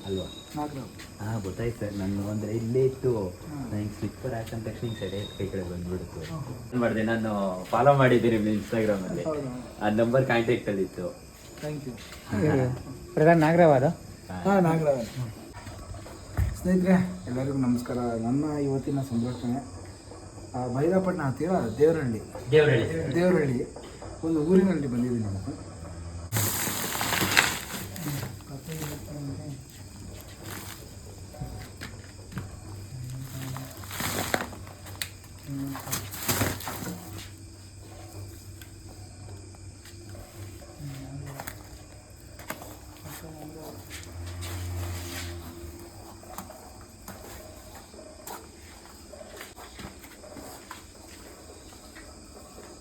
ಅಲ್ವಾ? ಹಾಂ ಗೊತ್ತಾಯ್ತು ಸರ್. ನಾನು ಅಂದರೆ ಇಲ್ಲೇ ಇತ್ತು, ನನಗೆ ಸ್ಲಿಪ್ಪರ್ ಹಾಕಂದ ತಕ್ಷಣ ಹಿಂಗೆ ಸೆಡೆ ಕೈ ಕಡೆ ಬಂದ್ಬಿಡ್ತು. ಏನು ಮಾಡಿದೆ, ನಾನು ಫಾಲೋ ಮಾಡಿದ್ದೀನಿ ನಿಮ್ಮ ಇನ್ಸ್ಟಾಗ್ರಾಮಲ್ಲಿ, ಆ ನಂಬರ್ ಕಾಂಟ್ಯಾಕ್ಟಲ್ಲಿ ಇತ್ತು. Thank you. ಪ್ರಧಾನ್ ನಾಗರಾವಾದ. ಹಾಂ, ನಾಗರಾವ್. ಸ್ನೇಹಿತರೆ ಎಲ್ಲರಿಗೂ ನಮಸ್ಕಾರ. ನನ್ನ ಇವತ್ತಿನ ಸಂರಕ್ಷಣೆ ಭೈರಪಟ್ಟಣ ಹತ್ತಿರ ದೇವರಹಳ್ಳಿ ಒಂದು ಊರಿನಲ್ಲಿ ಬಂದಿದ್ದೀನಿ ನಾನು.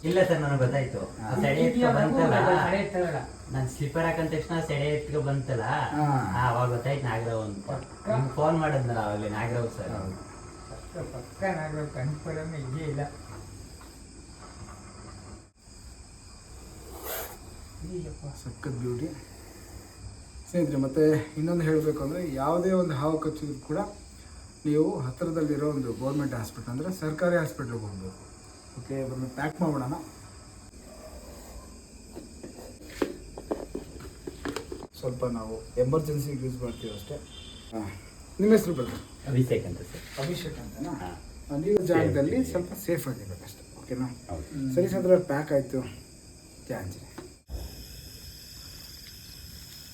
ಇಲ್ಲ ಸರ್, ನನಗೆ ಗೊತ್ತಾಯ್ತು. ಸೆಡೆ ಎತ್ಕೊ ಬಂತಲ್ಲ, ನಾನು ಸ್ಲಿಪ್ಪರ್ ಹಾಕಂದ ತಕ್ಷಣ ಸೆಡೆ ಎತ್ಕೊ ಬಂತಲ್ಲ, ಅವಾಗ ಗೊತ್ತಾಯ್ತು ನಾಗರಾವ್ ಅಂತ. ನಿಮ್ಗೆ ಫೋನ್ ಮಾಡಿದ್ನಲ್ಲ ಅವಾಗಲೇ, ನಾಗರಾವ್ ಸರ್. ಪಕ್ಕ ನಾಗರಾವ್ ಕನ್ಫರ್ಮ್ ಇದೇ ಇಲ್ಲ. ಸಖತ್ ಬ್ಯೂಟಿ ಸ್ನೇಹಿತರೆ. ಮತ್ತು ಇನ್ನೊಂದು ಹೇಳಬೇಕು ಅಂದರೆ, ಯಾವುದೇ ಒಂದು ಹಾವು ಕಚ್ಚಿದ್ರು ಕೂಡ ನೀವು ಹತ್ತಿರದಲ್ಲಿರೋ ಒಂದು ಗೌರ್ಮೆಂಟ್ ಹಾಸ್ಪಿಟ್ಲ್ ಅಂದರೆ ಸರ್ಕಾರಿ ಹಾಸ್ಪಿಟ್ಲಿಗೆ ಹೋಗ್ಬೋದು. ಓಕೆ, ಇವನ್ನು ಪ್ಯಾಕ್ ಮಾಡೋಣ. ಸ್ವಲ್ಪ ನಾವು ಎಮರ್ಜೆನ್ಸಿಗೆ ಯೂಸ್ ಮಾಡ್ತೀವಿ ಅಷ್ಟೇ. ನಿಮ್ಮ ಹೆಸರು ಬರ್ತಾರೆ? ಅಭಿಷೇಕ್ ಅಂತ ಸರ್. ಅಭಿಷೇಕ್ ಅಂತನಾ? ನೀವು ಜಾಗದಲ್ಲಿ ಸ್ವಲ್ಪ ಸೇಫ್ ಆಗಿರ್ಬೇಕಷ್ಟೆ. ಓಕೆನಾ? ಸರಿ ಸರ್, ಪ್ಯಾಕ್ ಆಯಿತು. ತ್ಯಾಂಜಿ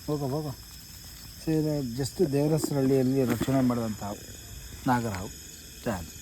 ಹೋಗ ಸರಿ. ಜಸ್ಟ್ ದೇವರಸರಹಳ್ಳಿಯಲ್ಲಿ ರಕ್ಷಣೆ ಮಾಡಿದಂಥ ನಾಗರಾವ್ ತ್ಯಾಂಜಿ.